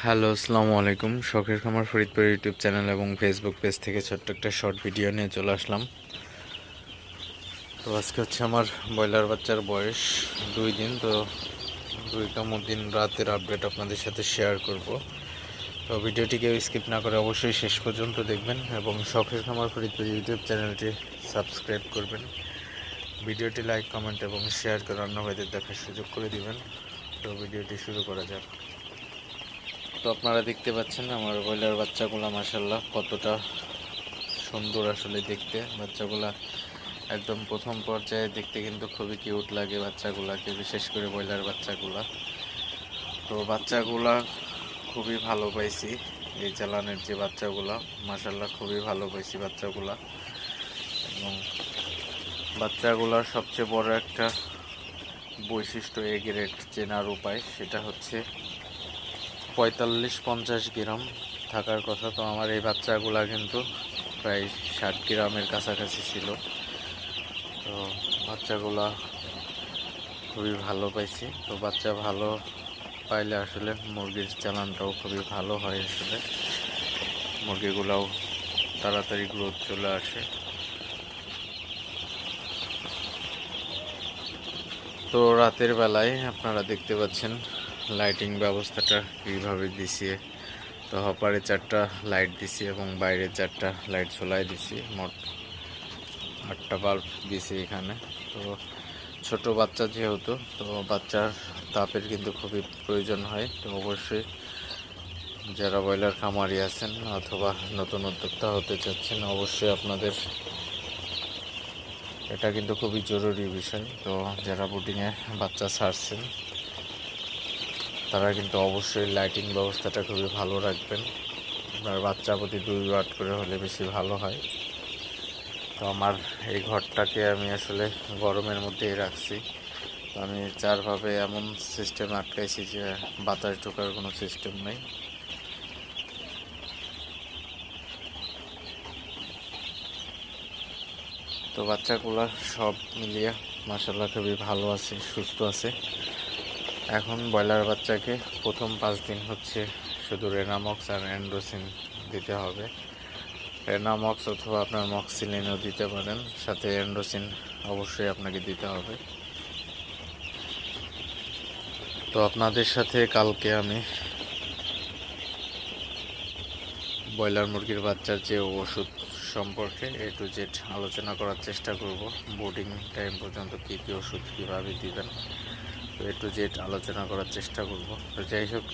Hello, আসসালামু আলাইকুম। শখের খামার ফরিদপুর ইউটিউব চ্যানেল এবং ফেসবুক পেজ থেকে ছোট্ট একটা শর্ট ভিডিও নিয়ে চলে আসলাম। তো আজকে হচ্ছে আমার ব্রয়লার বাচ্চার বয়স 2 দিন। তো 2তম দিন রাতের আপডেট আপনাদের সাথে শেয়ার করব। তো ভিডিওটিকে স্কিপ না করে অবশ্যই শেষ পর্যন্ত দেখবেন এবং শখের খামার ফরিদপুর ইউটিউব চ্যানেলটি সাবস্ক্রাইব করবেন। ভিডিওটি লাইক, কমেন্ট এবং শেয়ার করে অন্য ভাইদের দেখার সুযোগ করে দিবেন। তো ভিডিওটি শুরু করা যাক। তো আপনারা দেখতে পাচ্ছেন আমার ব্রয়লার বাচ্চাগুলা মাশাআল্লাহ কতটা সুন্দর আসলে দেখতে। বাচ্চাগুলা একদম প্রথম পর্যায়ে দেখতে কিন্তু খুবই কিউট লাগে বাচ্চাগুলাকে, বিশেষ করে ব্রয়লার বাচ্চাগুলা। তো বাচ্চাগুলা খুবই ভালো পাইছি, এই চালানের যে বাচ্চাগুলা মাশাআল্লাহ খুবই ভালো পাইছি বাচ্চাগুলা। এবং বাচ্চাগুলার সবচেয়ে বড় একটা বৈশিষ্ট্য এ গ্রেড চেনার উপায়, সেটা হচ্ছে 45-50 গ্রাম থাকার কথা। তো আমার এই বাচ্চাগুলা কিন্তু প্রায় 60 গ্রামের কাছাকাছি ছিল। তো বাচ্চাগুলা খুবই ভালো পাইছি। তো বাচ্চা ভালো পাইলে আসলে মুরগির চালানটাও খুবই ভালো হয়। আসলে মুরগিগুলাও তাড়াতাড়ি গ্রোথ চলে আসে। তো রাতের বেলায় আপনারা দেখতে পাচ্ছেন লাইটিং ব্যবস্থাটা কীভাবে দিছি। তো হপারে 4টা লাইট দিছি এবং বাইরে 4টা লাইট ঝোলাই দিছি, মোট 8টা বাল্ব দিছি এখানে। তো ছোট বাচ্চা যেহেতু, তো বাচ্চার তাপের কিন্তু খুবই প্রয়োজন হয়। তো অবশ্যই যারা ব্রয়লার খামারি আছেন অথবা নতুন উদ্যোক্তা হতে চাচ্ছেন, অবশ্যই আপনাদের এটা কিন্তু খুবই জরুরি বিষয়। তো যারা বুটিংয়ে বাচ্চা ছাড়ছেন তারা কিন্তু অবশ্যই লাইটিং ব্যবস্থাটা খুবই ভালো রাখবেন। আপনার বাচ্চা প্রতি 2 ওয়াট করে হলে বেশি ভালো হয়। তো আমার এই ঘরটাকে আমি আসলে গরমের মধ্যেই রাখছি। তো আমি 4ভাবে এমন সিস্টেম আটকাইছি যে বাতাস ঢোকার কোনো সিস্টেম নেই। তো বাচ্চাগুলো সব মিলিয়ে মাশাআল্লাহ খুবই ভালো আছে, সুস্থ আছে। এখন ব্রয়লার বাচ্চাকে প্রথম 5 দিন হচ্ছে শুধু রেনামক্স আর অ্যান্ড্রোসিন দিতে হবে। রেনামক্স অথবা আপনার মক্সিলিনও দিতে পারেন, সাথে অ্যান্ড্রোসিন অবশ্যই আপনাকে দিতে হবে। তো আপনাদের সাথে কালকে আমি ব্রয়লার মুরগির বাচ্চার যে ওষুধ সম্পর্কে A to Z আলোচনা করার চেষ্টা করব। বোর্ডিং টাইম পর্যন্ত কী কী ওষুধ কীভাবে দিবেন, তো A to Z আলোচনা করার চেষ্টা করব। তো যাই হোক,